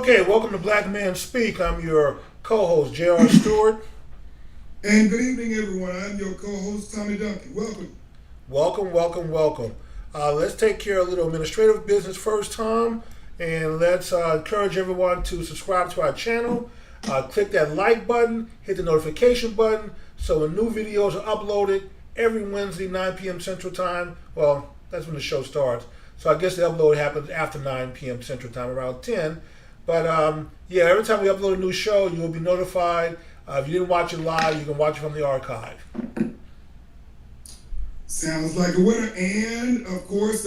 Okay, welcome to Black Men Speak. I'm your co-host, J.R. Stewart. And good evening, everyone. I'm your co-host, Tommy Duncan. Welcome. Welcome. Let's take care of a little administrative business first, Tom, and let's encourage everyone to subscribe to our channel. Click that like button, hit the notification button, so when new videos are uploaded every Wednesday, 9 p.m. Central Time. Well, that's when the show starts. So I guess the upload happens after 9 p.m. Central Time, around 10. But yeah, every time we upload a new show, you will be notified. If you didn't watch it live, you can watch it from the archive. Sounds like a winner. And of course,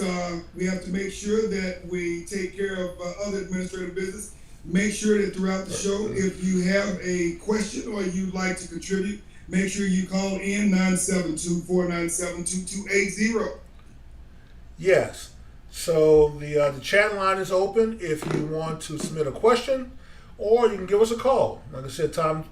we have to make sure that we take care of other administrative business. Make sure that throughout the show, if you have a question or you'd like to contribute, make sure you call in 972-497-2280. Yes. So the chat line is open if you want to submit a question, or you can give us a call. Like I said, Tom,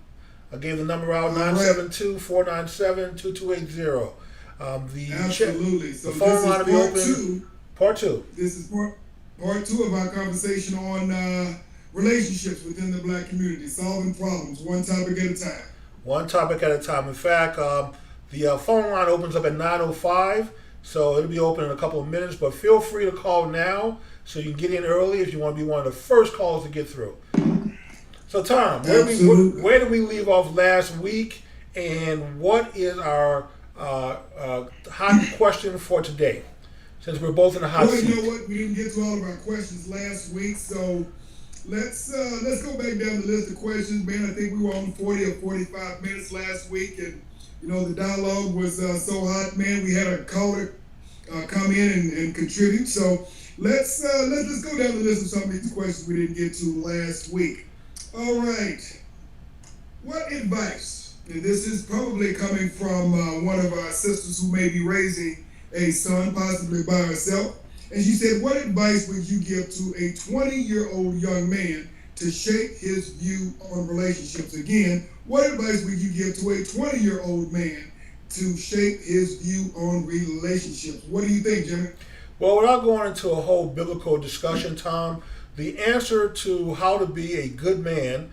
I gave the number out, 972-497-2280. Absolutely. So the phone line will be open. Part two. This is part two of our conversation on relationships within the Black community, solving problems one topic at a time. One topic at a time. In fact, the phone line opens up at 9:05. So it'll be open in a couple of minutes, but feel free to call now so you can get in early if you want to be one of the first calls to get through. So Tom, where did we leave off last week, and what is our hot question for today? Since we're both in the hot seat. You know what? We didn't get to all of our questions last week, so let's go back down the list of questions. Man, I think we were on 40 or 45 minutes last week, and you know, the dialogue was so hot, man. We had a caller come in and contribute. So let's go down the list of some of these questions we didn't get to last week. All right. What advice, and this is probably coming from one of our sisters who may be raising a son, possibly by herself. And she said, what advice would you give to a 20-year-old young man to shape his view on relationships? Again, what advice would you give to a 20-year-old man to shape his view on relationships? What do you think, Jimmy? Well, without going into a whole biblical discussion, Tom, the answer to how to be a good man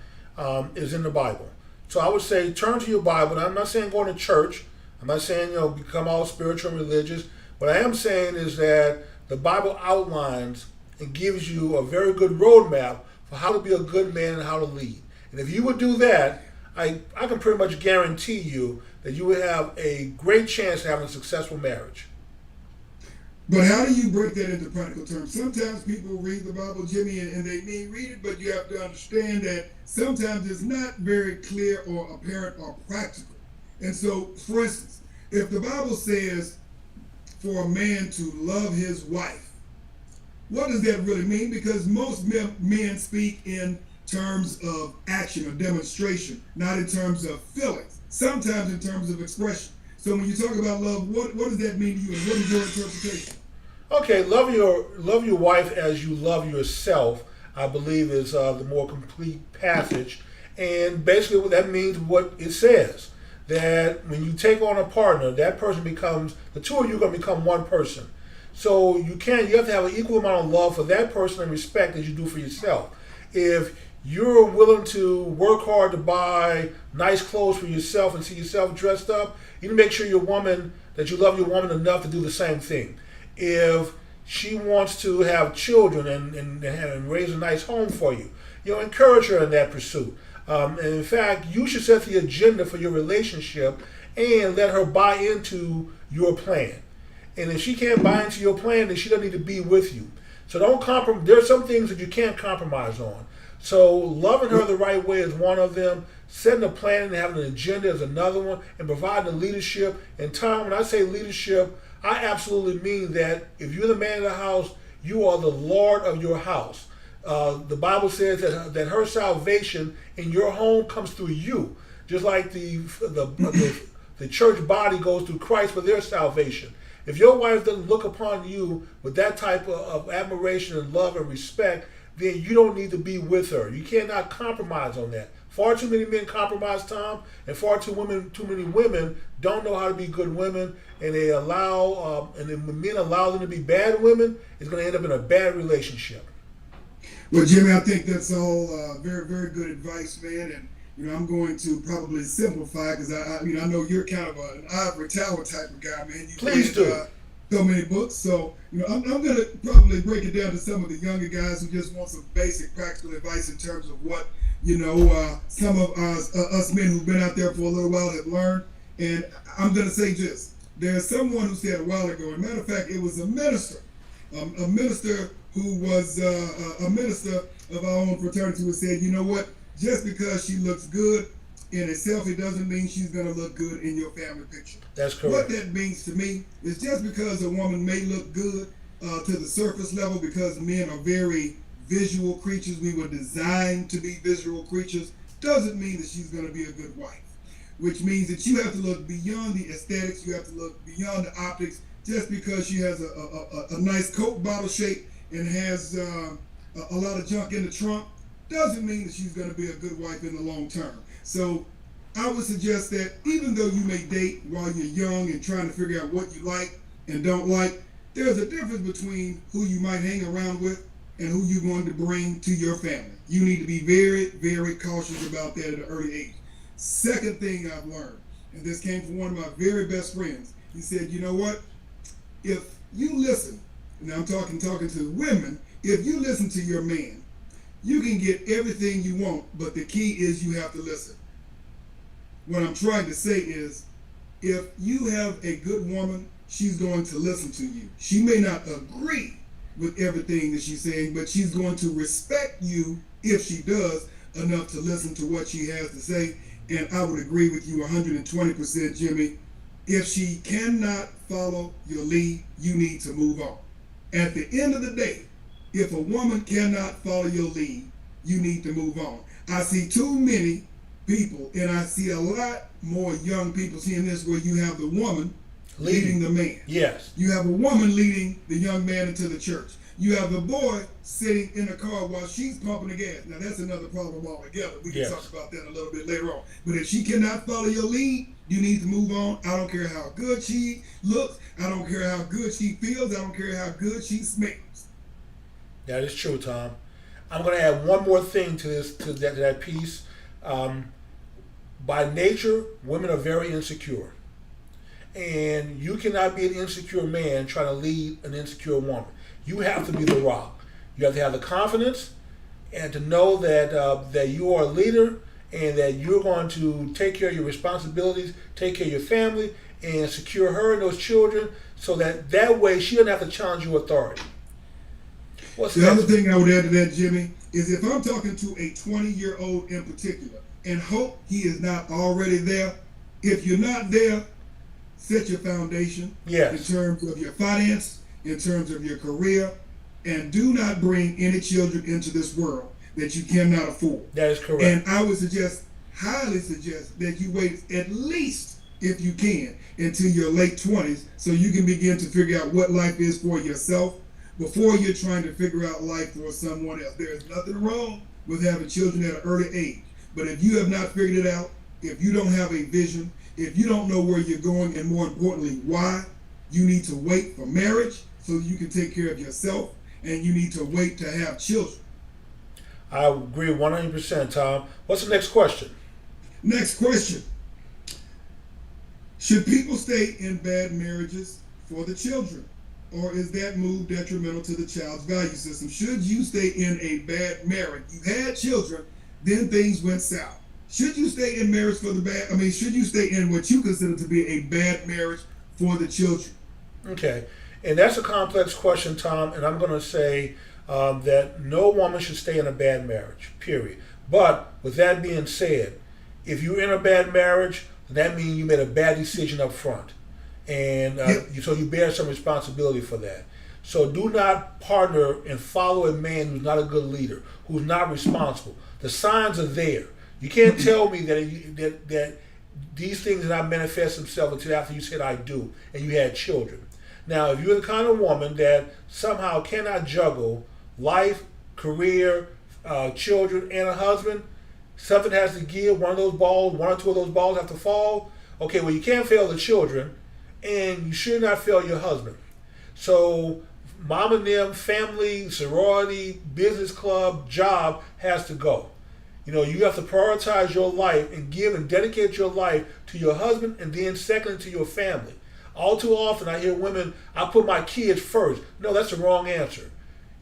is in the Bible. So I would say turn to your Bible. And I'm not saying going to church. I'm not saying, become all spiritual and religious. What I am saying is that the Bible outlines and gives you a very good roadmap for how to be a good man and how to lead. And if you would do that, I can pretty much guarantee you that you would have a great chance of having a successful marriage. But how do you break that into practical terms? Sometimes people read the Bible, Jimmy, and they may read it, but you have to understand that sometimes it's not very clear or apparent or practical. And so, for instance, if the Bible says for a man to love his wife, what does that really mean? Because most men speak in terms of action or demonstration, not in terms of feelings, sometimes in terms of expression. So when you talk about love, what does that mean to you, and what is your interpretation? Okay, love your wife as you love yourself, I believe is the more complete passage. And basically what that means, what it says, that when you take on a partner, that person becomes, the two of you are going to become one person. So you have to have an equal amount of love for that person and respect as you do for yourself. If you're willing to work hard to buy nice clothes for yourself and see yourself dressed up, you need to make sure that you love your woman enough to do the same thing. If she wants to have children and raise a nice home for you, encourage her in that pursuit. And in fact, you should set the agenda for your relationship and let her buy into your plan. And if she can't buy into your plan, then she doesn't need to be with you. So don't compromise. There are some things that you can't compromise on. So loving her the right way is one of them. Setting a plan and having an agenda is another one. And providing the leadership. And Tom, when I say leadership, I absolutely mean that if you're the man of the house, you are the Lord of your house. The Bible says that her salvation in your home comes through you. Just like the church body goes through Christ for their salvation. If your wife doesn't look upon you with that type of admiration and love and respect, then you don't need to be with her. You cannot compromise on that. Far too many men compromise, Tom, and far too many women don't know how to be good women, and they allow, and when men allow them to be bad women, it's going to end up in a bad relationship. Well, Jimmy, I think that's all very, very good advice, man. And I'm going to probably simplify because I know you're kind of an ivory tower type of guy, man. You've Please read do. so many books, so I'm going to probably break it down to some of the younger guys who just want some basic practical advice in terms of what some of us men who've been out there for a little while have learned. And I'm going to say this: there's someone who said a while ago. As a matter of fact, it was a minister who was a minister of our own fraternity who said, you know what? Just because she looks good in itself, it doesn't mean she's going to look good in your family picture. That's correct. What that means to me is just because a woman may look good to the surface level, because men are very visual creatures, we were designed to be visual creatures, doesn't mean that she's going to be a good wife. Which means that you have to look beyond the aesthetics, you have to look beyond the optics. Just because she has a nice Coke bottle shape and has a lot of junk in the trunk doesn't mean that she's going to be a good wife in the long term. So I would suggest that even though you may date while you're young and trying to figure out what you like and don't like, there's a difference between who you might hang around with and who you're going to bring to your family. You need to be very, very cautious about that at an early age. Second thing I've learned, and this came from one of my very best friends, he said, you know what? If you listen, and I'm talking to women, if you listen to your man, you can get everything you want, but the key is you have to listen. What I'm trying to say is, if you have a good woman, she's going to listen to you. She may not agree with everything that she's saying, but she's going to respect you if she does enough to listen to what she has to say. And I would agree with you 120%, Jimmy. If she cannot follow your lead, you need to move on. At the end of the day, if a woman cannot follow your lead, you need to move on. I see too many people, and I see a lot more young people seeing this, where you have the woman leading the man. Yes. You have a woman leading the young man into the church. You have the boy sitting in the car while she's pumping the gas. Now that's another problem altogether. We can talk about that a little bit later on. But if she cannot follow your lead, you need to move on. I don't care how good she looks. I don't care how good she feels. I don't care how good she smells. That is true, Tom. I'm going to add one more thing to that piece. By nature, women are very insecure. And you cannot be an insecure man trying to lead an insecure woman. You have to be the rock. You have to have the confidence and to know that you are a leader and that you're going to take care of your responsibilities, take care of your family, and secure her and those children, so that way she doesn't have to challenge your authority. The other thing I would add to that, Jimmy, is if I'm talking to a 20-year-old in particular and hope he is not already there, if you're not there, set your foundation in terms of your finance, in terms of your career, and do not bring any children into this world that you cannot afford. That is correct. And I would highly suggest that you wait at least, if you can, until your late 20s so you can begin to figure out what life is for yourself before you're trying to figure out life for someone else. There is nothing wrong with having children at an early age. But if you have not figured it out, if you don't have a vision, if you don't know where you're going, and more importantly, why, you need to wait for marriage so you can take care of yourself, and you need to wait to have children. I agree 100%, Tom. What's the next question? Next question. Should people stay in bad marriages for the children? Or is that move detrimental to the child's value system? Should you stay in a bad marriage? You had children, then things went south. Should you stay in marriage for the bad? Should you stay in what you consider to be a bad marriage for the children? Okay. And that's a complex question, Tom. And I'm going to say that no woman should stay in a bad marriage, period. But with that being said, if you're in a bad marriage, that means you made a bad decision up front. And so you bear some responsibility for that. So do not partner and follow a man who's not a good leader, who's not responsible. The signs are there. You can't tell me that these things did not manifest themselves until after you said I do and you had children. Now, if you're the kind of woman that somehow cannot juggle life, career, children, and a husband, something has to give. One or two of those balls have to fall. Okay, well, you can't fail the children, and you should not fail your husband. So mom and them, family, sorority, business club, job has to go. You have to prioritize your life and give and dedicate your life to your husband and then secondly to your family. All too often I hear women, I put my kids first. No, that's the wrong answer.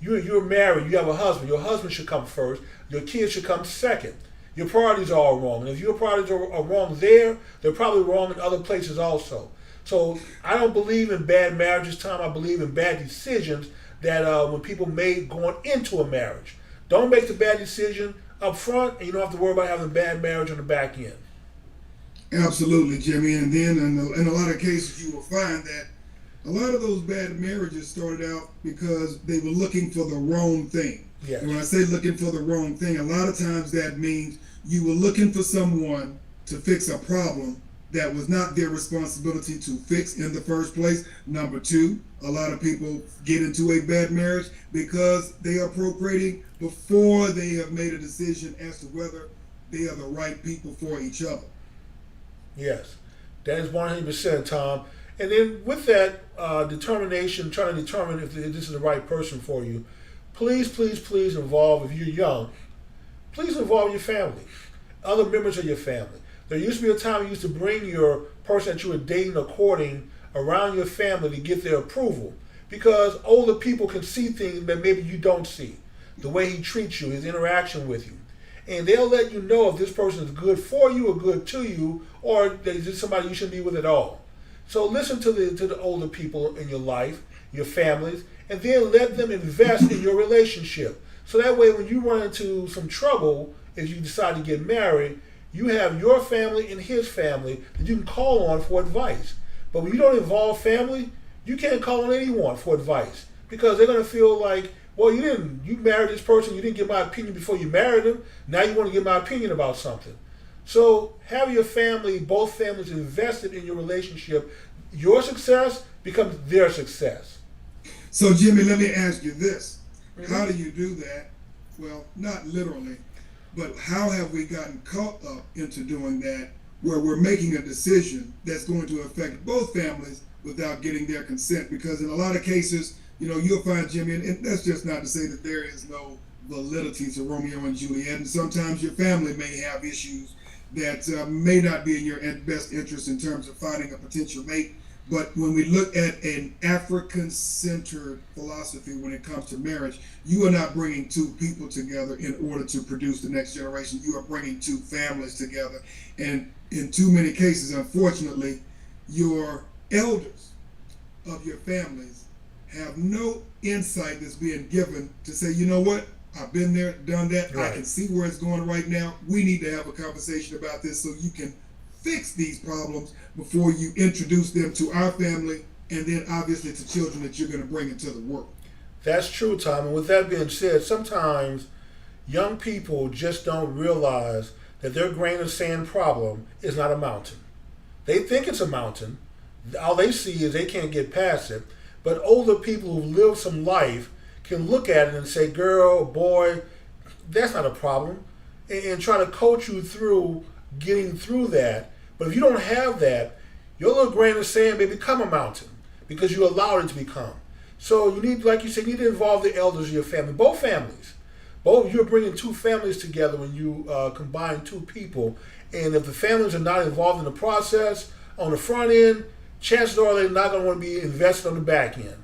You're married, you have a husband. Your husband should come first. Your kids should come second. Your priorities are all wrong. And if your priorities are wrong there, they're probably wrong in other places also. So I don't believe in bad marriages, Tom. I believe in bad decisions that when people make going into a marriage. Don't make the bad decision up front, and you don't have to worry about having a bad marriage on the back end. Absolutely, Jimmy. And then in a lot of cases, you will find that a lot of those bad marriages started out because they were looking for the wrong thing. Yes. And when I say looking for the wrong thing, a lot of times that means you were looking for someone to fix a problem that was not their responsibility to fix in the first place. Number two, a lot of people get into a bad marriage because they are procreating before they have made a decision as to whether they are the right people for each other. Yes, that is 100%, Tom. And then with that determination, trying to determine if this is the right person for you, please, please, please involve, if you're young, please involve your family, other members of your family. There used to be a time you used to bring your person that you were dating or courting around your family to get their approval, because older people can see things that maybe you don't see. The way he treats you, his interaction with you. And they'll let you know if this person is good for you or good to you, or that is somebody you shouldn't be with at all. So listen to the older people in your life, your families, and then let them invest in your relationship. So that way when you run into some trouble, if you decide to get married, you have your family and his family that you can call on for advice. But when you don't involve family, you can't call on anyone for advice, because they're going to feel like, well, you married this person, you didn't get my opinion before you married him, now you want to get my opinion about something. So have your family, both families, invested in your relationship. Your success becomes their success. So Jimmy, let me ask you this. How do you do that? Well, not literally, but how have we gotten caught up into doing that, where we're making a decision that's going to affect both families without getting their consent? Because in a lot of cases, you'll find, Jimmy, and that's just not to say that there is no validity to Romeo and Juliet, and sometimes your family may have issues that may not be in your best interest in terms of finding a potential mate. But when we look at an African-centered philosophy when it comes to marriage, you are not bringing two people together in order to produce the next generation. You are bringing two families together. And in too many cases, unfortunately, your elders of your families have no insight that's being given to say, you know what? I've been there, done that. Right. I can see where it's going right now. We need to have a conversation about this so you can fix these problems before you introduce them to our family and then obviously to children that you're going to bring into the world. That's true, Tom. And with that being said, sometimes young people just don't realize that their grain of sand problem is not a mountain. They think it's a mountain. All they see is they can't get past it. But older people who've lived some life can look at it and say, girl, boy, that's not a problem, and try to coach you through getting through that. But if you don't have that, your little grain of sand may become a mountain because you allowed it to become. So you need, like you said, you need to involve the elders of your family, both families. You're bringing two families together when you combine two people. And if the families are not involved in the process on the front end, chances are they're not going to want to be invested on the back end.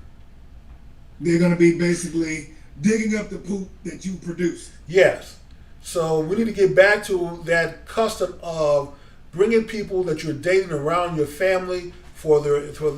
They're going to be basically digging up the poop that you produced. Yes. So we need to get back to that custom of bringing people that you're dating around your family for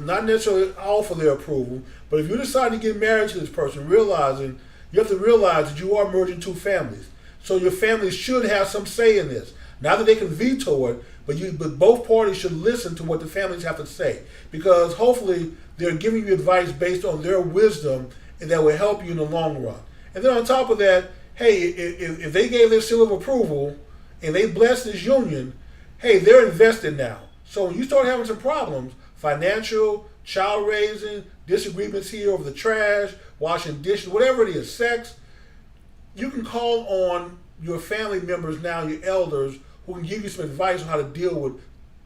not necessarily all for their approval, but if you decide to get married to this person, you have to realize that you are merging two families. So your family should have some say in this. Not that they can veto it, but both parties should listen to what the families have to say, because hopefully they're giving you advice based on their wisdom, and that will help you in the long run. And then on top of that, hey, if they gave their seal of approval and they blessed this union, hey, they're invested now. So when you start having some problems, financial, child raising, disagreements here over the trash, washing dishes, whatever it is, sex, you can call on your family members now, your elders, who can give you some advice on how to deal with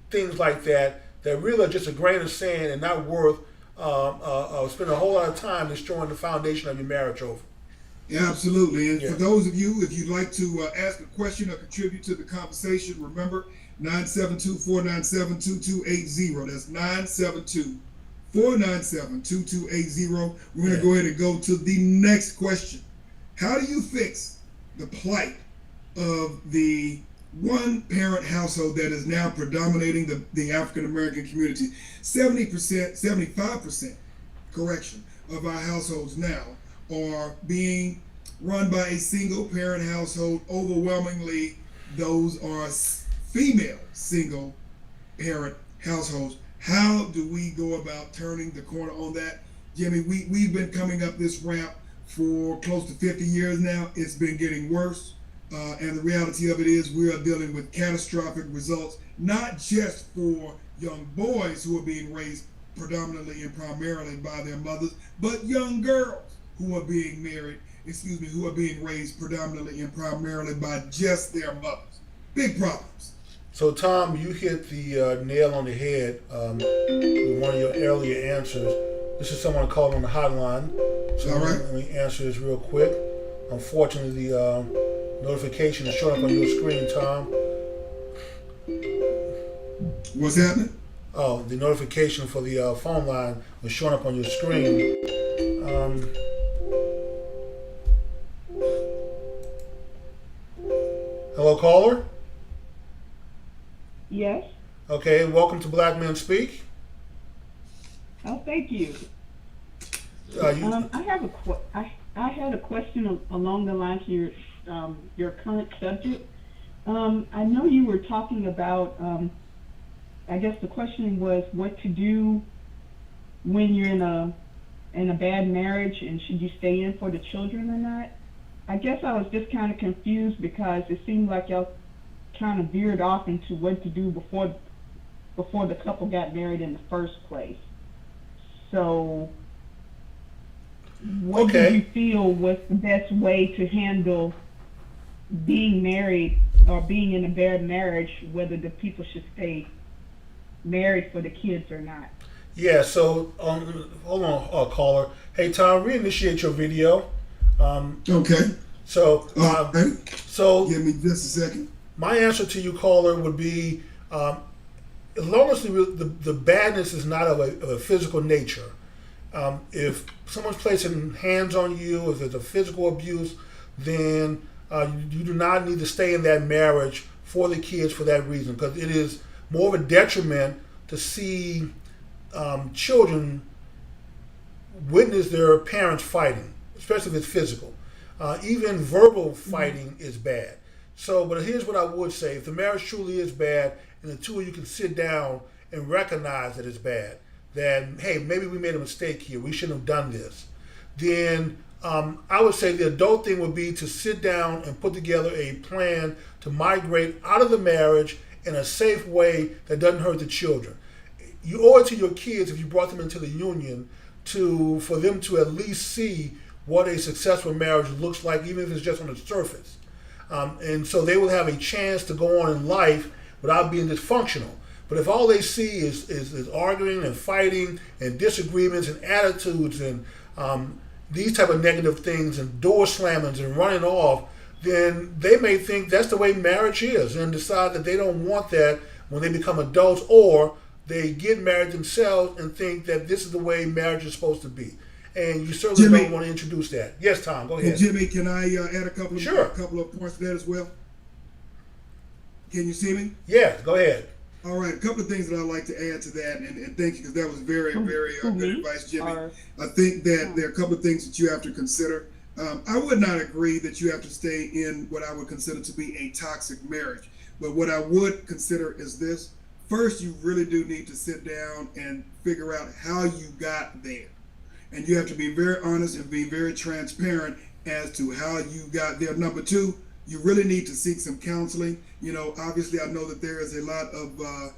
things like that really are just a grain of sand and not worth spend a whole lot of time destroying the foundation of your marriage over. Yeah, absolutely. And Yeah. for those of you, if you'd like to ask a question or contribute to the conversation, remember 972-497-2280. That's 972-497-2280. We're going to go ahead and go to the next question. How do you fix the plight of the one-parent household that is now predominating the African-American community? 70%, 75%, correction, of our households now are being run by a single-parent household. Overwhelmingly, those are female single-parent households. How do we go about turning the corner on that? Jimmy, we've been coming up this ramp for close to 50 years now. It's been getting worse. And the reality of it is we are dealing with catastrophic results, not just for young boys who are being raised predominantly and primarily by their mothers, but young girls who are being who are being raised predominantly and primarily by just their mothers. Big problems. So, Tom, you hit the nail on the head with one of your earlier answers. This is someone calling on the hotline. So All right. Let me answer this real quick. Unfortunately, the notification is showing up on your screen, Tom. What's happening? Oh, the notification for the phone line was showing up on your screen. Hello, caller? Yes. Okay, welcome to Black Men Speak. Oh, thank you. I had a question along the lines of your current subject. I know you were talking about. I guess the question was what to do when you're in a bad marriage, and should you stay in for the children or not? I guess I was just kind of confused because it seemed like y'all kind of veered off into what to do before the couple got married in the first place. So, what do you feel was the best way to handle being married or being in a bad marriage, whether the people should stay married for the kids or not? Yeah, so, hold on, caller. Hey, Tom, reinitiate your video. Okay. So, so give me just a second. My answer to you, caller, would be as long as the badness is not of a physical nature. If someone's placing hands on you, if it's a physical abuse, then you do not need to stay in that marriage for the kids for that reason, because it is more of a detriment to see children witness their parents fighting, especially if it's physical. Even verbal fighting is bad. So, but here's what I would say. If the marriage truly is bad and the two of you can sit down and recognize that it's bad, that, hey, maybe we made a mistake here, we shouldn't have done this, then I would say the adult thing would be to sit down and put together a plan to migrate out of the marriage in a safe way that doesn't hurt the children. You owe it to your kids, if you brought them into the union, for them to at least see what a successful marriage looks like, even if it's just on the surface. And so they will have a chance to go on in life without being dysfunctional. But if all they see is arguing and fighting and disagreements and attitudes and these type of negative things and door slammings and running off, then they may think that's the way marriage is and decide that they don't want that when they become adults, or they get married themselves and think that this is the way marriage is supposed to be. And you certainly don't want to introduce that. Yes, Tom, go ahead. Jimmy, can I add a couple of points to that as well? Can you see me? Yeah, go ahead. All right, a couple of things that I'd like to add to that, and thank you, because that was very, very good advice, Jimmy. I think that there are a couple of things that you have to consider. I would not agree that you have to stay in what I would consider to be a toxic marriage. But what I would consider is this. First, you really do need to sit down and figure out how you got there. And you have to be very honest and be very transparent as to how you got there. Number two, you really need to seek some counseling. You know, obviously I know that there is a lot of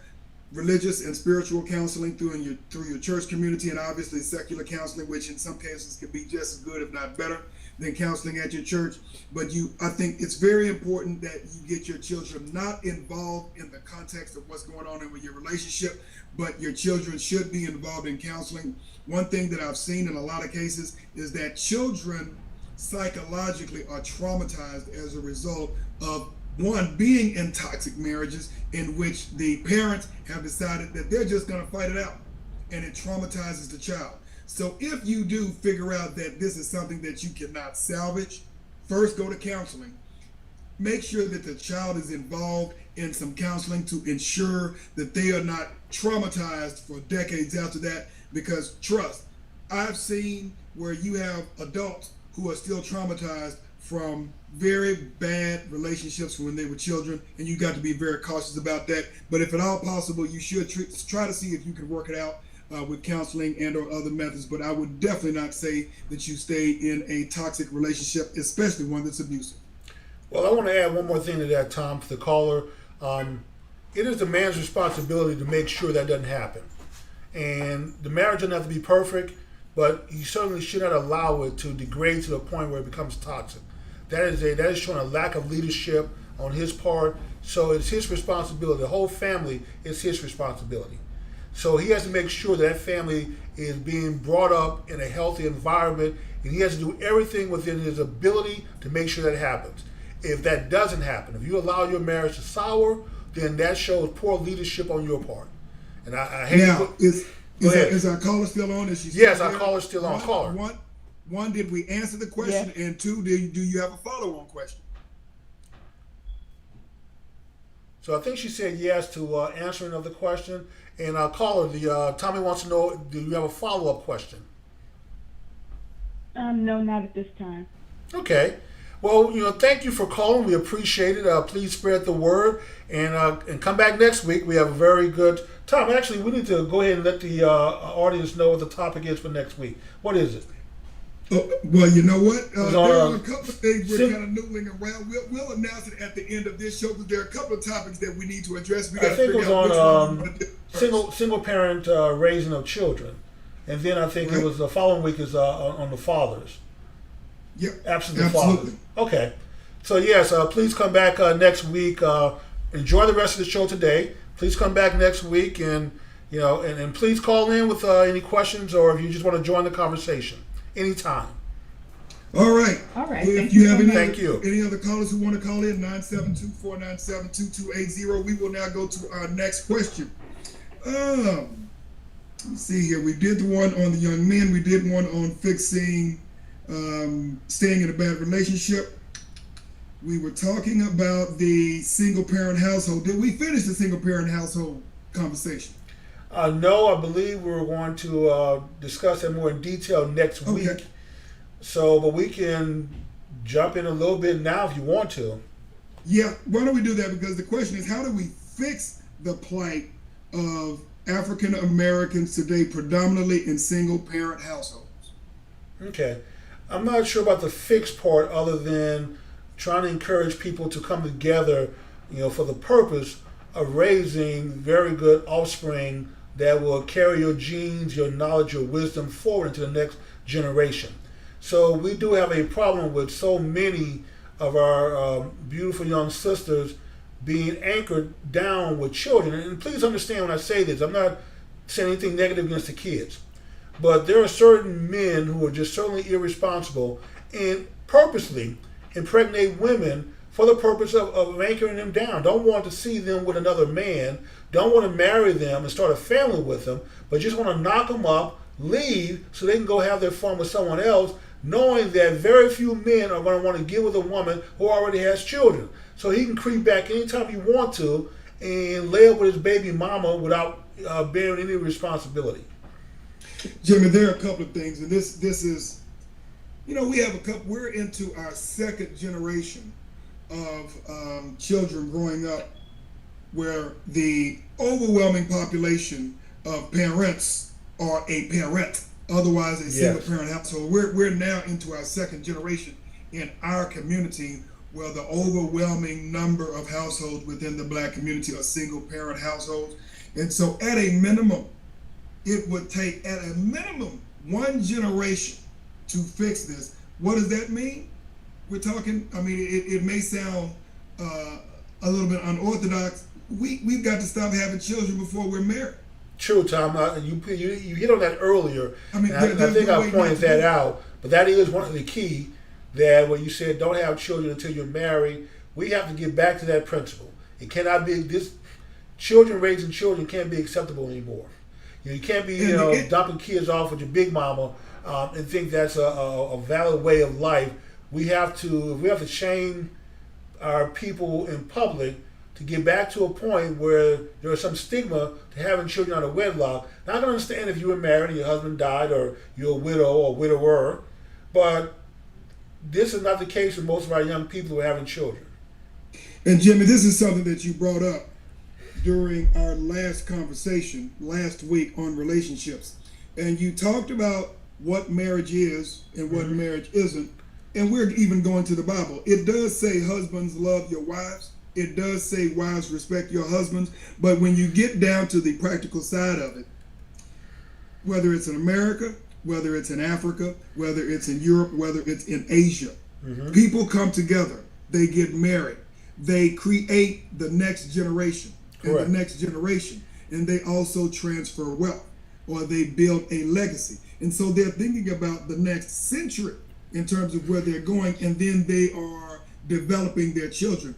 religious and spiritual counseling through your church community, and obviously secular counseling, which in some cases can be just as good, if not better, than counseling at your church. But I think it's very important that you get your children not involved in the context of what's going on in your relationship, but your children should be involved in counseling. One thing that I've seen in a lot of cases is that children psychologically are traumatized as a result of one, being in toxic marriages in which the parents have decided that they're just going to fight it out, and it traumatizes the child. So if you do figure out that this is something that you cannot salvage, first go to counseling. Make sure that the child is involved in some counseling to ensure that they are not traumatized for decades after that, because trust, I've seen where you have adults who are still traumatized from very bad relationships when they were children, and you got to be very cautious about that. But if at all possible, you should try to see if you can work it out with counseling and or other methods. But I would definitely not say that you stay in a toxic relationship, especially one that's abusive. Well, I want to add one more thing to that, Tom, for the caller. It is the man's responsibility to make sure that doesn't happen. And the marriage doesn't have to be perfect, but you certainly should not allow it to degrade to the point where it becomes toxic. That is showing a lack of leadership on his part. So it's his responsibility. The whole family is his responsibility. So he has to make sure that family is being brought up in a healthy environment, and he has to do everything within his ability to make sure that happens. If that doesn't happen, if you allow your marriage to sour, then that shows poor leadership on your part. And I hate now, is our caller still on? Is she still Yes, there? our caller's still on. Caller. One, did we answer the question? Yeah. And two, do you have a follow-on question? So I think she said yes to answering of the question. And our caller, Tommy wants to know, do you have a follow-up question? No, not at this time. Okay. Well, thank you for calling. We appreciate it. Please spread the word and come back next week. We have a very good Tom. Actually, we need to go ahead and let the audience know what the topic is for next week. What is it? Well, you know what? There are a couple of things we're kind of noodling around. We'll announce it at the end of this show, but there are a couple of topics that we need to address. We got to figure out which one we want to do. Single parent raising of children, and then I think it was the following week is on the fathers. Yep, Absolutely. Fathers. Okay. So yes, please come back next week. Enjoy the rest of the show today. Please come back next week, and and please call in with any questions, or if you just want to join the conversation anytime. All right. All right. If you have any other callers who want to call in, 972-497-2280. We will now go to our next question. Let's see here. We did the one on the young men. We did one on fixing, staying in a bad relationship. We were talking about the single parent household. Did we finish the single parent household conversation? No, I believe we're going to discuss that more in detail next week. So, but we can jump in a little bit now if you want to. Yeah, why don't we do that? Because the question is, how do we fix the plight of African Americans today, predominantly in single parent households? Okay. I'm not sure about the fix part, other than trying to encourage people to come together, for the purpose of raising very good offspring that will carry your genes, your knowledge, your wisdom forward into the next generation. So we do have a problem with so many of our beautiful young sisters being anchored down with children. And please understand when I say this, I'm not saying anything negative against the kids. But there are certain men who are just certainly irresponsible and purposely impregnate women for the purpose of anchoring them down. Don't want to see them with another man, don't want to marry them and start a family with them, but just want to knock them up, leave so they can go have their fun with someone else, knowing that very few men are going to want to get with a woman who already has children. So he can creep back anytime he wants to and lay up with his baby mama without bearing any responsibility. Jimmy, there are a couple of things, and this is, we're into our second generation of children growing up where the overwhelming population of parents are a parent, otherwise a single parent household. We're now into our second generation in our community where the overwhelming number of households within the Black community are single parent households. And so at a minimum, it would take at a minimum one generation to fix this. What does that mean? We're talking, I mean, it may sound a little bit unorthodox. We've got to stop having children before we're married. True, Tom. You hit on that earlier. I mean, and I think no I pointed that out. But that is one of the key, that when you said don't have children until you're married, we have to get back to that principle. It cannot be this. Children raising children can't be acceptable anymore. You can't be dumping kids off with your big mama and think that's a valid way of life. We have to shame our people in public to get back to a point where there is some stigma to having children out of wedlock. Now, I can understand if you were married and your husband died, or you're a widow or widower, but this is not the case for most of our young people who are having children. And Jimmy, this is something that you brought up during our last conversation last week on relationships. And you talked about what marriage is and what marriage isn't. And we're even going to the Bible. It does say husbands love your wives. It does say wives respect your husbands. But when you get down to the practical side of it, whether it's in America, whether it's in Africa, whether it's in Europe, whether it's in Asia, people come together, they get married, they create the next generation. Correct. And the next generation. And they also transfer wealth, or they build a legacy. And so they're thinking about the next century in terms of where they're going, and then they are developing their children.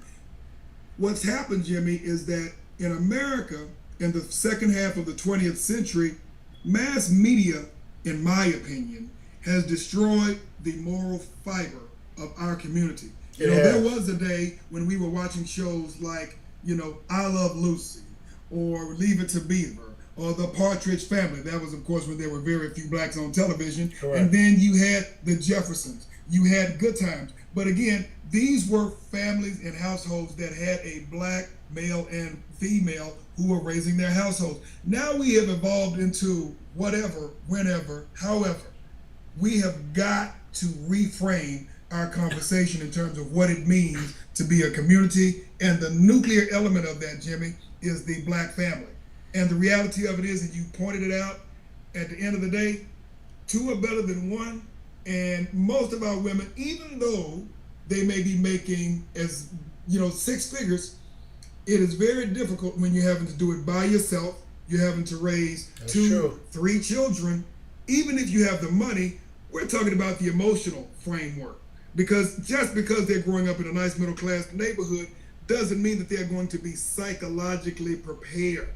What's happened, Jimmy, is that in America, in the second half of the 20th century, mass media, in my opinion, has destroyed the moral fiber of our community. You know, there was a day when we were watching shows like, I Love Lucy, or Leave It to Beaver, or The Partridge Family. That was, of course, when there were very few blacks on television. Correct. And then you had The Jeffersons. You had Good Times. But again, these were families and households that had a black male and female who were raising their households. Now we have evolved into whatever, whenever, however. We have got to reframe our conversation in terms of what it means to be a community. And the nuclear element of that, Jimmy, is the black family. And the reality of it is, and you pointed it out, at the end of the day, two are better than one. And most of our women, even though they may be making as, 6 figures, it is very difficult when you're having to do it by yourself. You're having to raise That's 2, true. 3 children. Even if you have the money, we're talking about the emotional framework. Because just because they're growing up in a nice middle class neighborhood doesn't mean that they're going to be psychologically prepared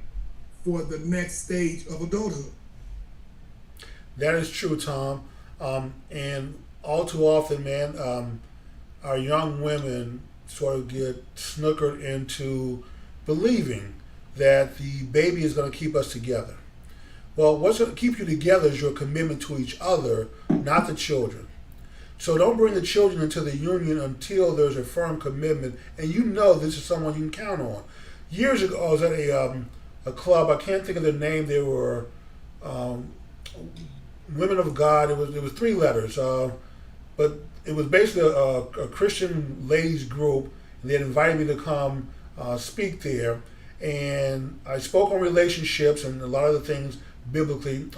for the next stage of adulthood. That is true, Tom. And all too often, man, our young women sort of get snookered into believing that the baby is going to keep us together. Well, what's going to keep you together is your commitment to each other, not the children. So don't bring the children into the union until there's a firm commitment, and this is someone you can count on. Years ago, I was at a club. I can't think of their name. They were Women of God. It was 3 letters, but it was basically a Christian ladies group, and they had invited me to come speak there. And I spoke on relationships and a lot of the things biblically.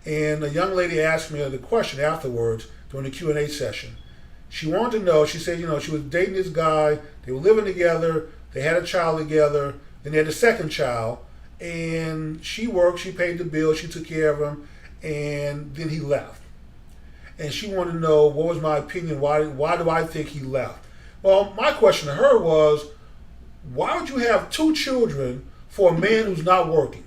And a young lady asked me the question afterwards during the Q&A session. She wanted to know, she said, she was dating this guy, they were living together, they had a child together, then they had a second child, and she worked, she paid the bill, she took care of him, and then he left. And she wanted to know what was my opinion, why do I think he left? Well, my question to her was, why would you have 2 children for a man who's not working?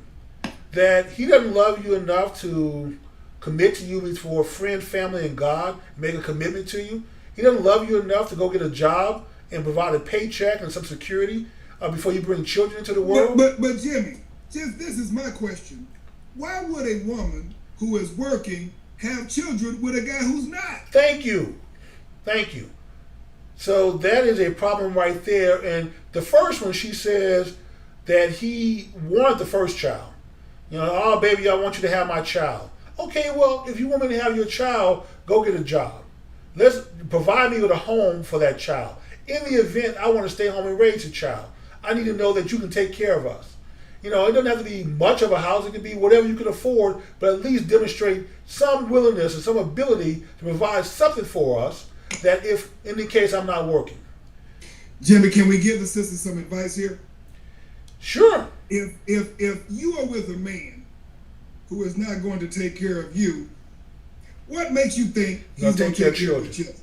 That he doesn't love you enough to commit to you before friend, family, and God, make a commitment to you? He doesn't love you enough to go get a job and provide a paycheck and some security before you bring children into the world? But Jimmy, this is my question. Why would a woman who is working have children with a guy who's not? Thank you. So that is a problem right there. And the first one, she says that he wanted the first child. Oh, baby, I want you to have my child. Okay, well, if you want me to have your child, go get a job. Let's provide me with a home for that child. In the event I want to stay home and raise a child, I need to know that you can take care of us. You know, it doesn't have to be much of a house. It could be whatever you can afford, but at least demonstrate some willingness and some ability to provide something for us that if in the case I'm not working. Jimmy, can we give the sister some advice here? Sure. If you are with a man who is not going to take care of you, what makes you think he's going to take care of the children?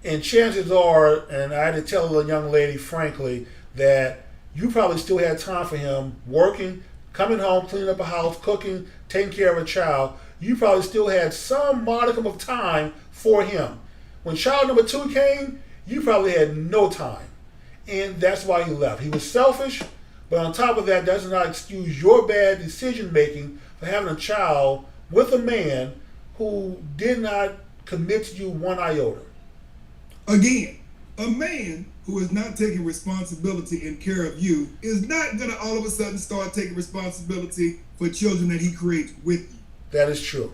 And chances are, and I had to tell a young lady frankly, that you probably still had time for him working, coming home, cleaning up a house, cooking, taking care of a child. You probably still had some modicum of time for him. When child number 2 came, you probably had no time. And that's why he left. He was selfish, but on top of that, does not excuse your bad decision making for having a child with a man who did not commit to you one iota. Again, a man who is not taking responsibility and care of you is not going to all of a sudden start taking responsibility for children that he creates with you. That is true.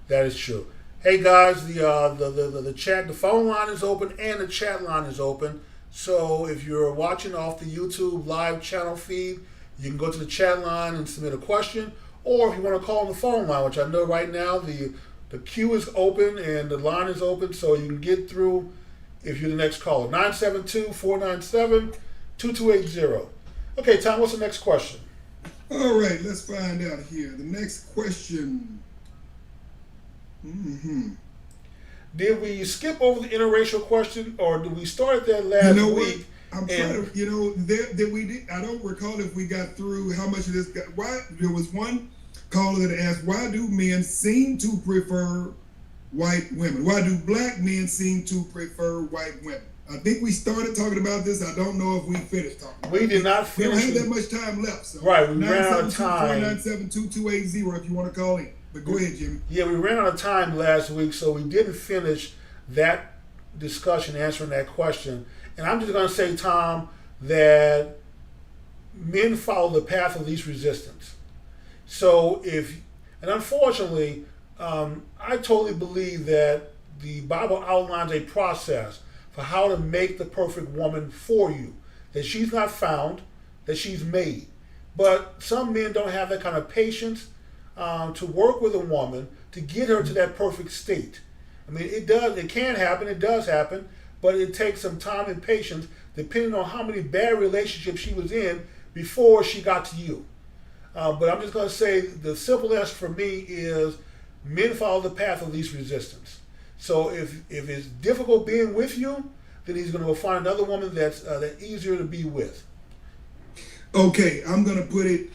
That is true. Hey guys, the chat, the phone line is open and the chat line is open. So if you're watching off the YouTube live channel feed, you can go to the chat line and submit a question. Or if you want to call on the phone line, which I know right now the queue is open and the line is open, so you can get through if you're the next caller. 972-497-2280. Okay, Tom, what's the next question? All right, let's find out here. The next question. Did we skip over the interracial question, or did we start that last week? I'm trying to, that we did. I don't recall if we got through how much of this got. Why there was one caller that asked, why do men seem to prefer white women? Why do black men seem to prefer white women? I think we started talking about this. I don't know if we finished talking. We did not finish. We don't have that much time left. So right, we ran out of time. 972-497-2280 if you want to call in. But go ahead, Jimmy. Yeah, we ran out of time last week, so we didn't finish that discussion answering that question. And I'm just going to say, Tom, that men follow the path of least resistance. So and unfortunately, I totally believe that the Bible outlines a process for how to make the perfect woman for you. That she's not found, that she's made. But some men don't have that kind of patience to work with a woman to get her to that perfect state. I mean, it can happen, it does happen, but it takes some time and patience depending on how many bad relationships she was in before she got to you. But I'm just going to say the simple answer for me is men follow the path of least resistance. So if it's difficult being with you, then he's going to go find another woman that's easier to be with. Okay, I'm going to put it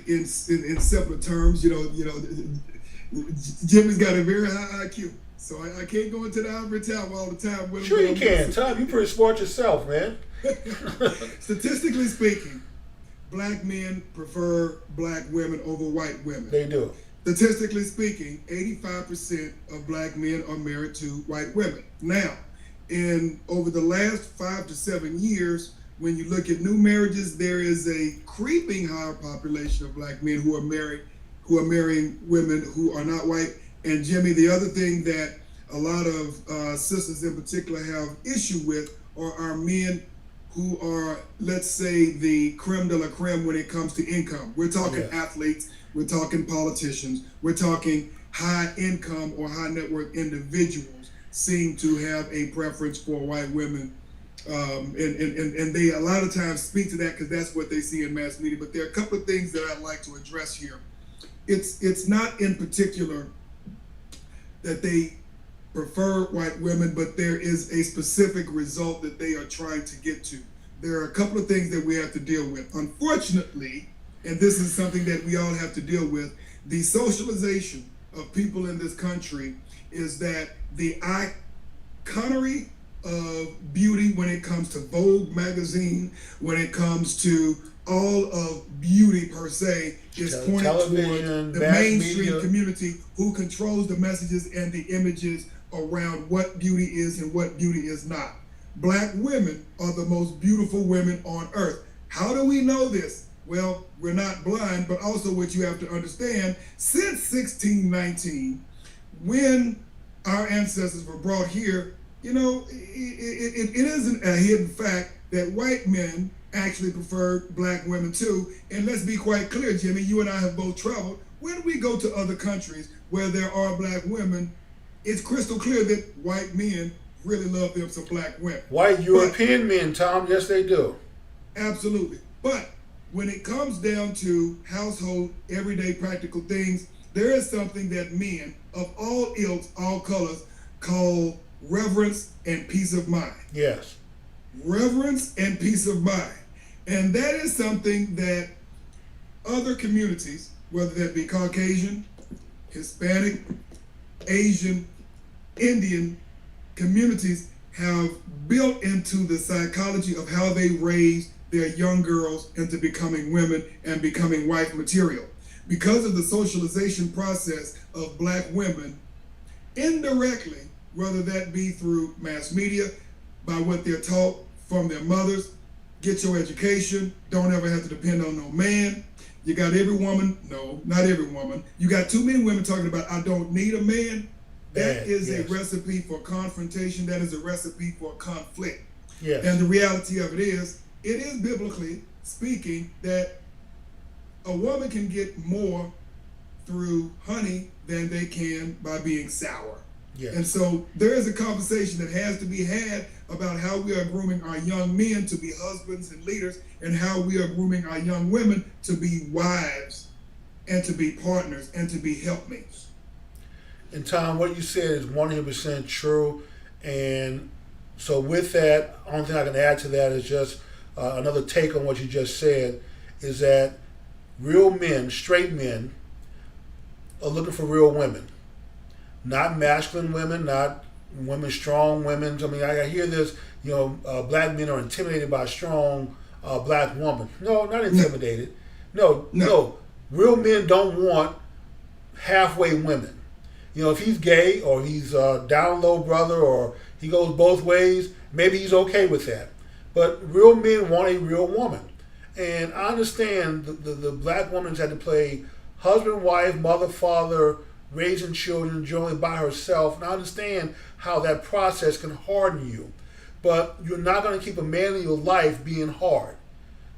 in simpler terms. Jimmy's got a very high IQ, so I can't go into the ivory tower all the time. Sure you can, Tom. You're pretty smart yourself, man. Statistically speaking, black men prefer black women over white women. They do. Statistically speaking, 85% of black men are married to white women. Now, over the last 5 to 7 years, when you look at new marriages, there is a creeping higher population of black men who are marrying women who are not white. And Jimmy, the other thing that a lot of sisters in particular have issue with are men who are, let's say, the creme de la creme when it comes to income. We're talking athletes, we're talking politicians, we're talking high income or high net worth individuals seem to have a preference for white women. And they a lot of times speak to that because that's what they see in mass media. But there are a couple of things that I'd like to address here. It's not in particular that they prefer white women, but there is a specific result that they are trying to get to. There are a couple of things that we have to deal with. Unfortunately, and this is something that we all have to deal with, the socialization of people in this country is that the iconery of beauty when it comes to Vogue magazine, when it comes to all of beauty per se, is pointed toward the mainstream community who controls the messages and the images around what beauty is and what beauty is not. Black women are the most beautiful women on earth. How do we know this? Well, we're not blind, but also what you have to understand, since 1619, when our ancestors were brought here, it isn't a hidden fact that white men actually prefer black women too. And let's be quite clear, Jimmy, you and I have both traveled. When we go to other countries where there are black women, it's crystal clear that white men really love them some black women. White European men, Tom, yes they do. Absolutely. But when it comes down to household, everyday practical things, there is something that men of all ilks, all colors, call reverence and peace of mind. Yes. Reverence and peace of mind. And that is something that other communities, whether that be Caucasian, Hispanic, Asian, Indian communities, have built into the psychology of how they raise their young girls into becoming women and becoming wife material. Because of the socialization process of black women, indirectly, whether that be through mass media, by what they're taught from their mothers, get your education, don't ever have to depend on no man. You got every woman, no, not every woman. You got too many women talking about, I don't need a man. That is a recipe for confrontation. That is a recipe for conflict. Yes. And the reality of it is biblically speaking that a woman can get more through honey than they can by being sour. Yes. And so there is a conversation that has to be had about how we are grooming our young men to be husbands and leaders, and how we are grooming our young women to be wives and to be partners and to be helpmates. And Tom, what you said is 100% true. And so with that, only thing I can add to that is just another take on what you just said, is that real men, straight men, are looking for real women. Not masculine women, not women, strong women. I mean, I hear this, black men are intimidated by a strong black woman. No, not intimidated. No. Real men don't want halfway women. If he's gay or he's a down low brother or he goes both ways, maybe he's okay with that. But real men want a real woman. And I understand the black woman's had to play husband, wife, mother, father, raising children generally by herself. And I understand how that process can harden you. But you're not going to keep a man in your life being hard.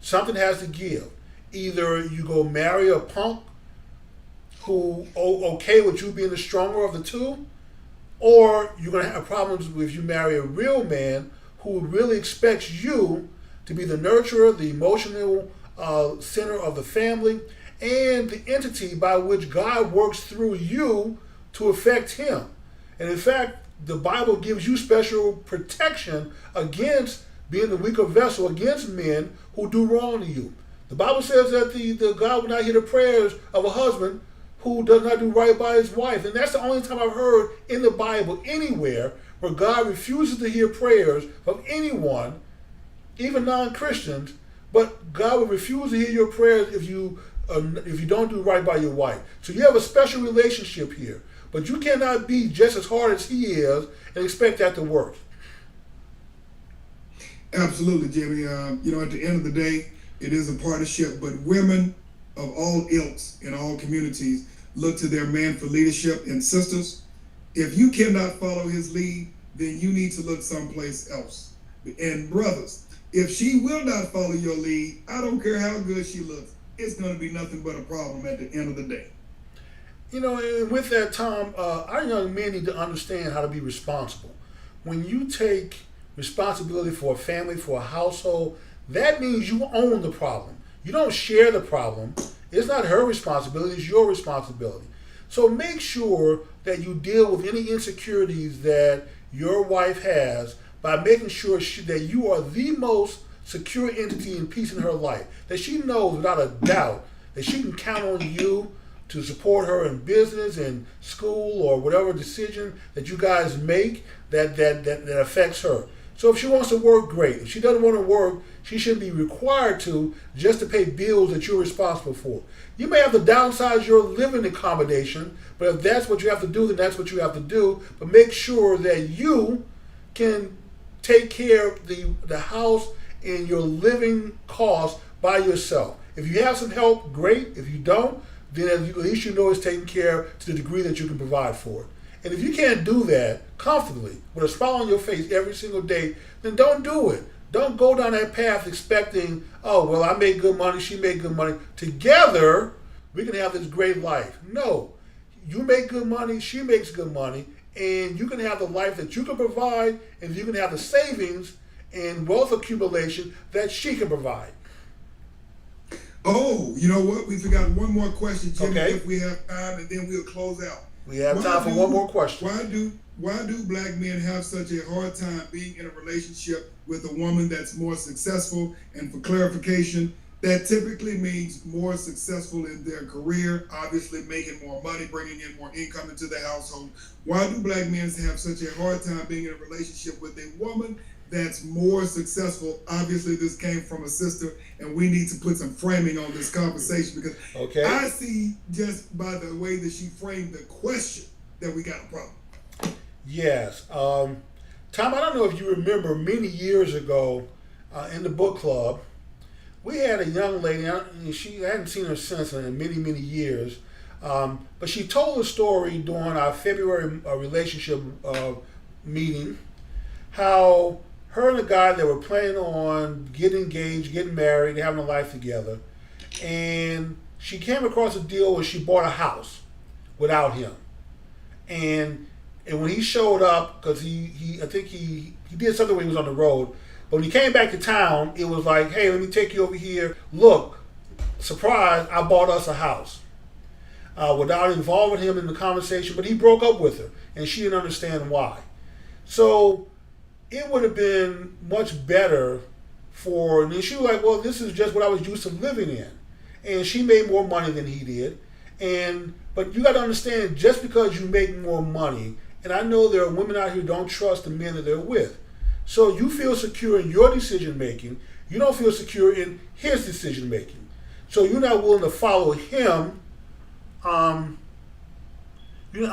Something has to give. Either you go marry a punk who okay with you being the stronger of the two, or you're going to have problems if you marry a real man who really expects you to be the nurturer, the emotional center of the family, and the entity by which God works through you to affect him. And in fact, the Bible gives you special protection against being the weaker vessel against men who do wrong to you. The Bible says that the God will not hear the prayers of a husband who does not do right by his wife. And that's the only time I've heard in the Bible anywhere where God refuses to hear prayers of anyone, even non-Christians, but God will refuse to hear your prayers if you don't do right by your wife. So you have a special relationship here, but you cannot be just as hard as he is and expect that to work. Absolutely, Jimmy. At the end of the day, it is a partnership, but women of all ilks in all communities look to their man for leadership. And sisters, if you cannot follow his lead, then you need to look someplace else. And brothers, if she will not follow your lead, I don't care how good she looks, it's going to be nothing but a problem at the end of the day. And with that, Tom, our young men need to understand how to be responsible. When you take responsibility for a family, for a household, that means you own the problem. You don't share the problem. It's not her responsibility, it's your responsibility. So make sure that you deal with any insecurities that your wife has by making sure that you are the most secure entity and peace in her life. That she knows without a doubt that she can count on you to support her in business and school or whatever decision that you guys make that affects her. So if she wants to work, great. If she doesn't want to work, she shouldn't be required to just to pay bills that you're responsible for. You may have to downsize your living accommodation, but if that's what you have to do, then that's what you have to do. But make sure that you can take care of the house and your living costs by yourself. If you have some help, great. If you don't, then at least you know it's taken care of to the degree that you can provide for it. And if you can't do that comfortably with a smile on your face every single day, then don't do it. Don't go down that path expecting, oh, well, I make good money, she make good money. Together, we can have this great life. No. You make good money, she makes good money, and you can have the life that you can provide, and you can have the savings and wealth accumulation that she can provide. Oh, you know what? We forgot one more question, Jimmy, Okay. if we have time, and then we'll close out. We have time for one more question. Why do black men have such a hard time being in a relationship with a woman that's more successful? And for clarification, that typically means more successful in their career, obviously making more money, bringing in more income into the household. Why do black men have such a hard time being in a relationship with a woman that's more successful? Obviously, this came from a sister, and we need to put some framing on this conversation because I see just by the way that she framed the question that we got a problem. Yes. Tom, I don't know if you remember many years ago in the book club, we had a young lady, I hadn't seen her since in many, many years, but she told a story during our February relationship meeting, how her and the guy, they were planning on getting engaged, getting married, having a life together, and she came across a deal where she bought a house without him. And when he showed up, because I think he did something when he was on the road, but when he came back to town, it was like, hey, let me take you over here. Look, surprise, I bought us a house. Without involving him in the conversation, but he broke up with her, and she didn't understand why. So it would have been much better and then she was like, well, this is just what I was used to living in. And she made more money than he did. But you got to understand, just because you make more money, and I know there are women out here who don't trust the men that they're with. So you feel secure in your decision making. You don't feel secure in his decision making. So you're not willing to follow him. You're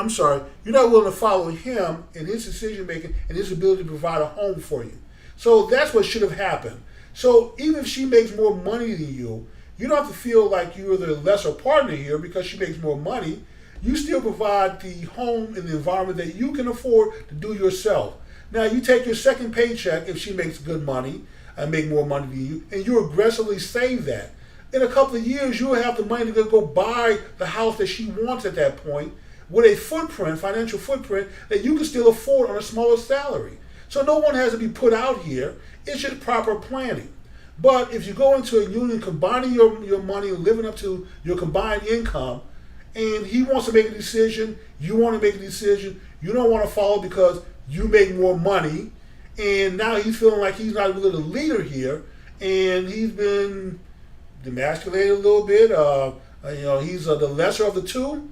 not willing to follow him in his decision making and his ability to provide a home for you. So that's what should have happened. So even if she makes more money than you, you don't have to feel like you're the lesser partner here because she makes more money. You still provide the home and the environment that you can afford to do yourself. Now you take your second paycheck if she makes good money and make more money than you, and you aggressively save that. In a couple of years, you'll have the money to go buy the house that she wants at that point with a financial footprint that you can still afford on a smaller salary. So no one has to be put out here. It's just proper planning. But if you go into a union combining your money and living up to your combined income, and he wants to make a decision, you want to make a decision, you don't want to follow because you make more money, and now he's feeling like he's not really the leader here, and he's been demasculated a little bit. He's the lesser of the two.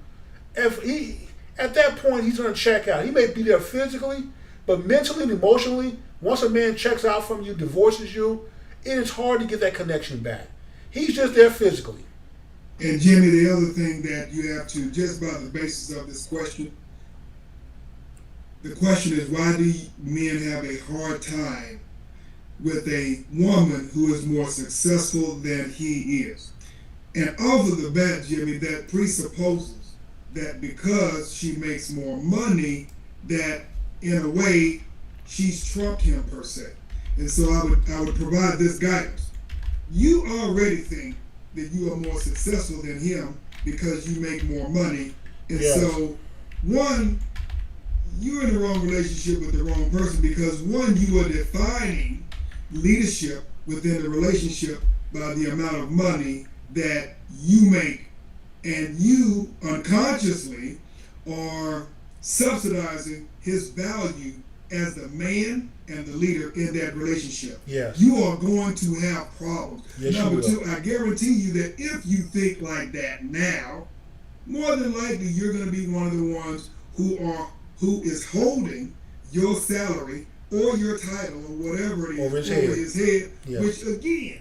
At that point, he's going to check out. He may be there physically, but mentally and emotionally, once a man checks out from you, divorces you, it is hard to get that connection back. He's just there physically. And Jimmy, the other thing that you have to, just by the basis of this question, the question is, why do men have a hard time with a woman who is more successful than he is? And off of the bat, Jimmy, that presupposes that because she makes more money, that in a way she's trumped him per se. And so I would provide this guidance. You already think that you are more successful than him because you make more money. And so, one, you're in the wrong relationship with the wrong person because, one, you are defining leadership within the relationship by the amount of money that you make. And you unconsciously are subsidizing his value as the man and the leader in that relationship. Yes. You are going to have problems. Yes, Number you will. two, I guarantee you that if you think like that now, more than likely you're going to be one of the ones who is holding your salary or your title or whatever it is over his head, yes. Which again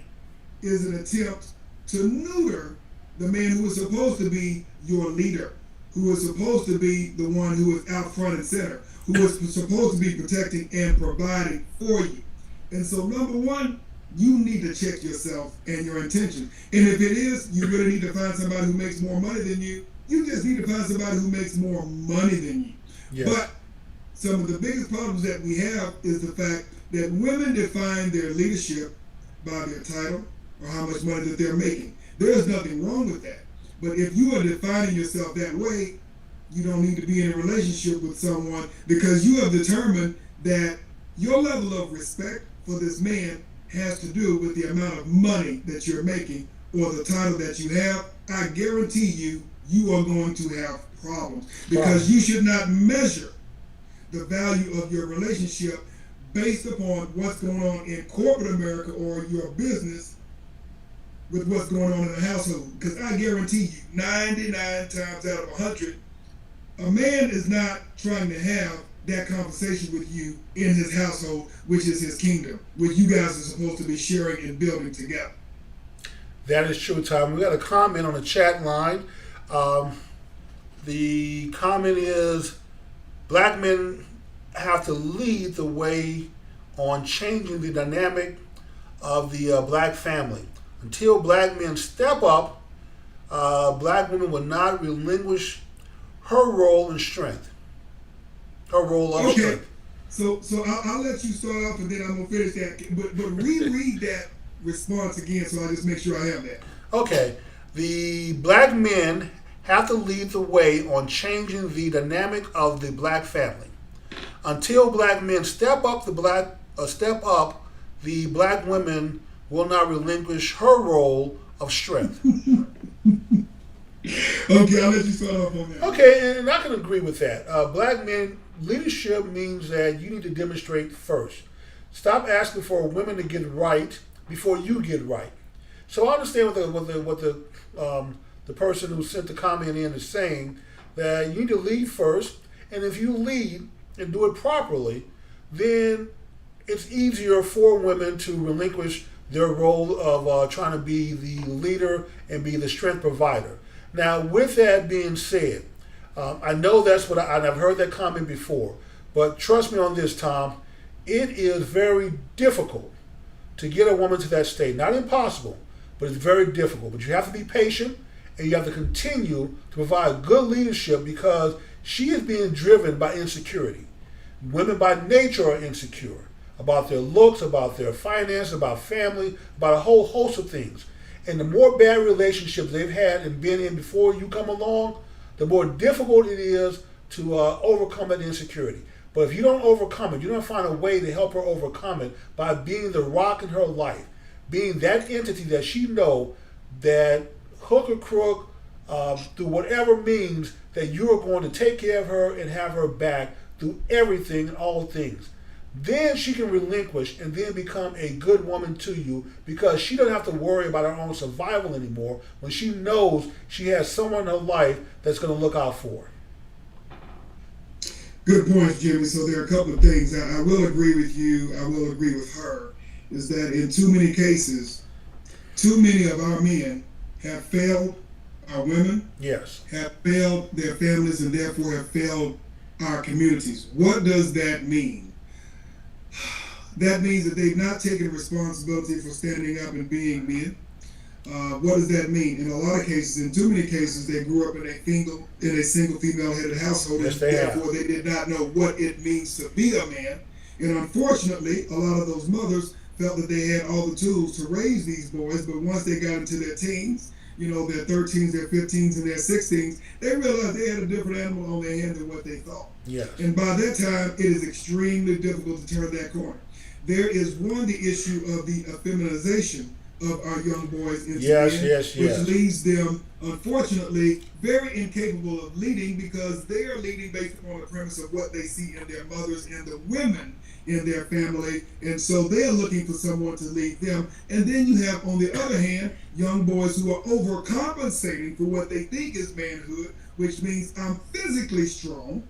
is an attempt to neuter the man who is supposed to be your leader, who is supposed to be the one who is out front and center, who is supposed to be protecting and providing for you. And so, number one, you need to check yourself and your intention. And if it is, you really need to find somebody who makes more money than you. You just need to find somebody who makes more money than you. Yes. But some of the biggest problems that we have is the fact that women define their leadership by their title or how much money that they're making. There's nothing wrong with that. But if you are defining yourself that way, you don't need to be in a relationship with someone because you have determined that your level of respect for this man has to do with the amount of money that you're making or the title that you have. I guarantee you, you are going to have problems because you should not measure the value of your relationship based upon what's going on in corporate America or your business with what's going on in the household. Because I guarantee you, 99 times out of 100, a man is not trying to have that conversation with you in his household, which is his kingdom, which you guys are supposed to be sharing and building together. That is true, Tom. We got a comment on the chat line. The comment is, black men have to lead the way on changing the dynamic of the black family. Until black men step up, black women will not relinquish her role and strength. Her role of strength. So I'll let you start off and then I'm going to finish that. But reread that response again so I just make sure I have that. Okay. The black men have to lead the way on changing the dynamic of the black family. Until black men step up, the black women will not relinquish her role of strength. Okay, I'll let you start off on that. Okay, and I can agree with that. Black men, leadership means that you need to demonstrate first. Stop asking for women to get right before you get right. So I understand what the person who sent the comment in is saying, that you need to lead first, and if you lead and do it properly, then it's easier for women to relinquish their role of trying to be the leader and be the strength provider. Now, with that being said, I know that's what I've heard that comment before, but trust me on this, Tom, it is very difficult to get a woman to that state. Not impossible, but it's very difficult. But you have to be patient and you have to continue to provide good leadership because she is being driven by insecurity. Women by nature are insecure about their looks, about their finance, about family, about a whole host of things. And the more bad relationships they've had and been in before you come along, the more difficult it is to overcome that insecurity. But if you don't overcome it, you don't find a way to help her overcome it by being the rock in her life, being that entity that she know that hook or crook, through whatever means, that you are going to take care of her and have her back through everything and all things. Then she can relinquish and then become a good woman to you because she doesn't have to worry about her own survival anymore when she knows she has someone in her life that's going to look out for her. Good points, Jimmy. So there are a couple of things. I will agree with you. I will agree with her. Is that in too many cases, too many of our men have failed our women, yes, have failed their families, and therefore have failed our communities. What does that mean? That means that they've not taken responsibility for standing up and being men. What does that mean? In a lot of cases, in too many cases, they grew up in a single female-headed household, yes, and therefore they did not know what it means to be a man. And unfortunately, a lot of those mothers felt that they had all the tools to raise these boys, but once they got into their teens, their 13s, their 15s, and their 16s, they realized they had a different animal on their hand than what they thought. yes. And by that time, it is extremely difficult to turn that corner. There is the issue of the feminization of our young boys into men, which leaves them, unfortunately, very incapable of leading because they are leading based upon the premise of what they see in their mothers and the women in their family, and so they're looking for someone to lead them. And then you have, on the other hand, young boys who are overcompensating for what they think is manhood, which means I'm physically strong,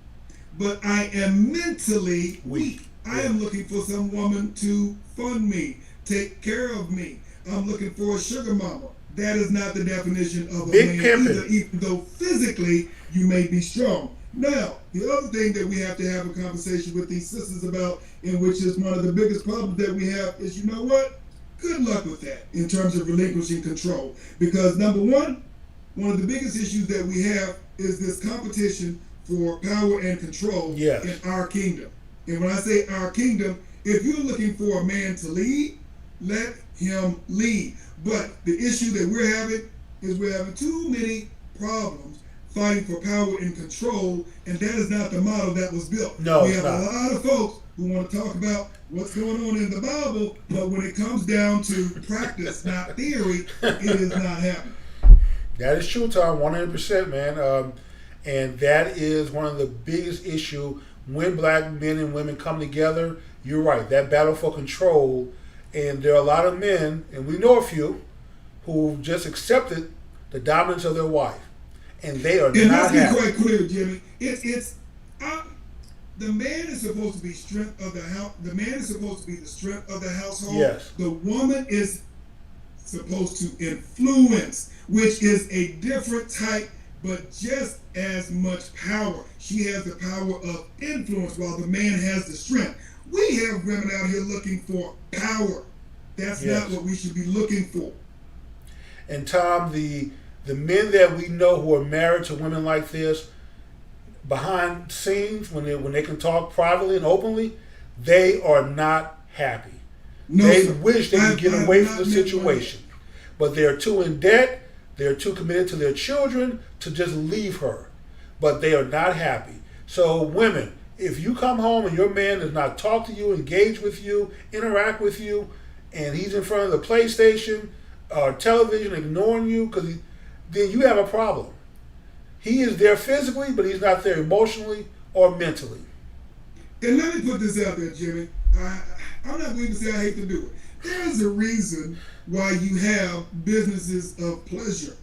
but I am mentally weak. I am looking for some woman to fund me, take care of me. I'm looking for a sugar mama. That is not the definition of a man either, even though physically you may be strong. Now, the other thing that we have to have a conversation with these sisters about, and which is one of the biggest problems that we have, is you know what? Good luck with that in terms of relinquishing control. Because number one of the biggest issues that we have is this competition for power and control Yes. in our kingdom. And when I say our kingdom, if you're looking for a man to lead, let him lead. But the issue that we're having is we're having too many problems fighting for power and control, and that is not the model that was built. No, we it's have not. a lot of folks who want to talk about what's going on in the Bible, but when it comes down to practice, not theory, it is not happening. That is true, Tom, 100%, man. And that is one of the biggest issues when black men and women come together. You're right, that battle for control. And there are a lot of men, and we know a few, who just accepted the dominance of their wife. And they are And not let's be happy. quite clear, Jimmy. The man is supposed to be strength of the house. The man is supposed to be the strength of the household. Yes. The woman is supposed to influence, which is a different type, but just as much power. She has the power of influence, while the man has the strength. We have women out here looking for power. That's Yes. not what we should be looking for. And Tom, the men that we know who are married to women like this, behind scenes, when they can talk privately and openly, they are not happy. No, They sir. wish they could get I've away not from the met one. situation. But they're too in debt, they're too committed to their children to just leave her. But they are not happy. So women, if you come home and your man does not talk to you, engage with you, interact with you, and he's in front of the PlayStation or television ignoring you, then you have a problem. He is there physically, but he's not there emotionally or mentally. And let me put this out there, Jimmy. I'm not going to say I hate to do it. There's a reason why you have businesses of pleasure.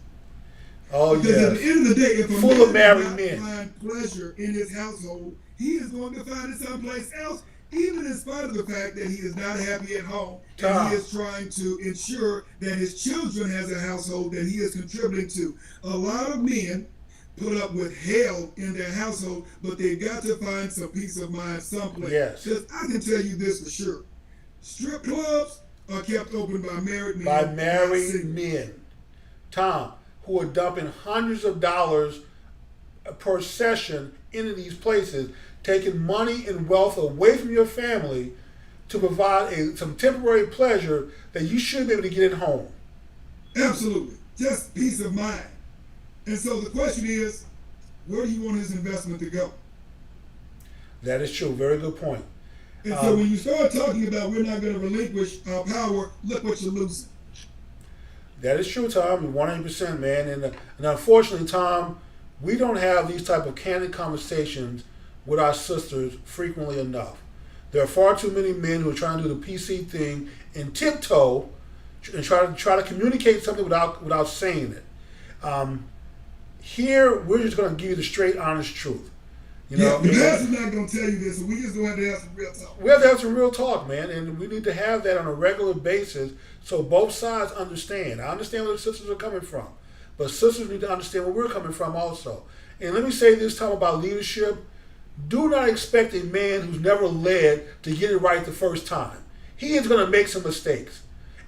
Oh, Because at the yes. end of the day, if a Full man of married does men. not find pleasure in his household, he is going to find it someplace else, even in spite of the fact that he is not happy at home. And Tom. he is trying to ensure that his children has a household that he is contributing to. A lot of men put up with hell in their household, but they've got to find some peace of mind someplace. Yes. Because I can tell you this for sure. Strip clubs are kept open by married men. By not married single. men, Tom, who are dumping hundreds of dollars per session into these places, taking money and wealth away from your family to provide some temporary pleasure that you should be able to get at home. Absolutely. Just peace of mind. And so the question is, where do you want his investment to go? That is true. Very good point. And so when you start talking about we're not going to relinquish our power, look what you're losing. That is true, Tom. 100%, man. And unfortunately, Tom, we don't have these type of candid conversations with our sisters frequently enough. There are far too many men who are trying to do the PC thing and tiptoe and try to communicate something without saying it. Here, we're just going to give you the straight, honest truth. You know, The pastor's not going to tell you this, so we just going to have to have some real talk. we have to have some real talk, man, and we need to have that on a regular basis so both sides understand. I understand where the sisters are coming from, but sisters need to understand where we're coming from also. And let me say this time about leadership. Do not expect a man who's never led to get it right the first time. He is going to make some mistakes.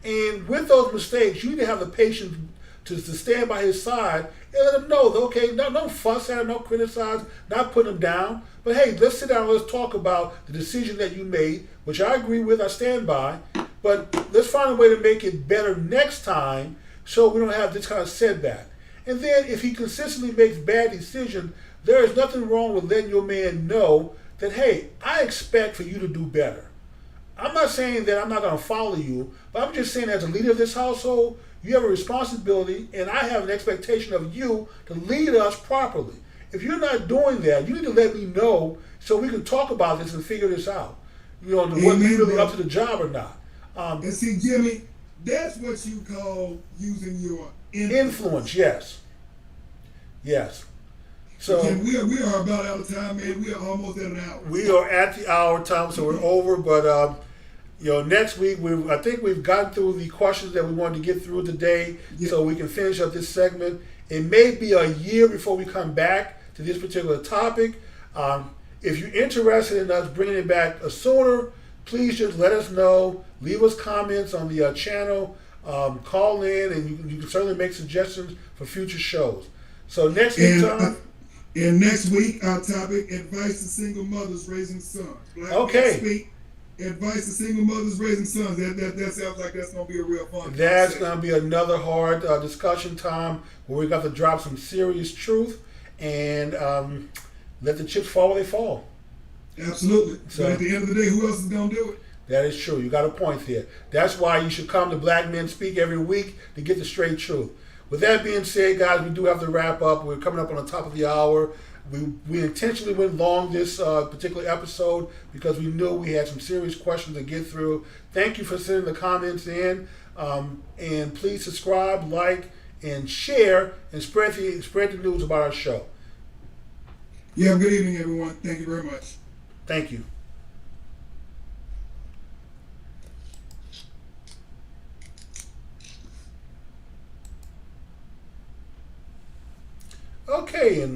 And with those mistakes, you need to have the patience to stand by his side and let him know that, okay, no fuss at him, no criticize, not put him down. But hey, let's sit down and let's talk about the decision that you made, which I agree with, I stand by. But let's find a way to make it better next time so we don't have this kind of setback. And then if he consistently makes bad decisions, there is nothing wrong with letting your man know that, hey, I expect for you to do better. I'm not saying that I'm not going to follow you, but I'm just saying as a leader of this household, you have a responsibility, and I have an expectation of you to lead us properly. If you're not doing that, you need to let me know so we can talk about this and figure this out. You know, whether you're really up to the job or not. And see, Jimmy, that's what you call using your Influence, yes. Yes. So and we are about out of time, man. We are almost at an hour. we are at the hour, Tom, so we're over. But next week I think we've gotten through the questions that we wanted to get through today, so we can finish up this segment. It may be a year before we come back to this particular topic. If you're interested in us bringing it back sooner, please just let us know. Leave us comments on the channel. Call in, and you can certainly make suggestions for future shows. So next week, Tom. And next week, our topic, advice to single mothers raising sons. Black Okay. Next week, advice to single mothers raising sons. That sounds like that's going to be a real fun That's conversation. going to be another hard discussion time where we got to drop some serious truth and let the chips fall where they fall. Absolutely. So- But at the end of the day, who else is going to do it? That is true. You got a point there. That's why you should come to Black Men Speak every week to get the straight truth. With that being said, guys, we do have to wrap up. We're coming up on the top of the hour. We intentionally went long this particular episode because we knew we had some serious questions to get through. Thank you for sending the comments in. And please subscribe, like, and share, and spread the news about our show. You have a good evening, everyone. Thank you very much. Thank you. Okay, and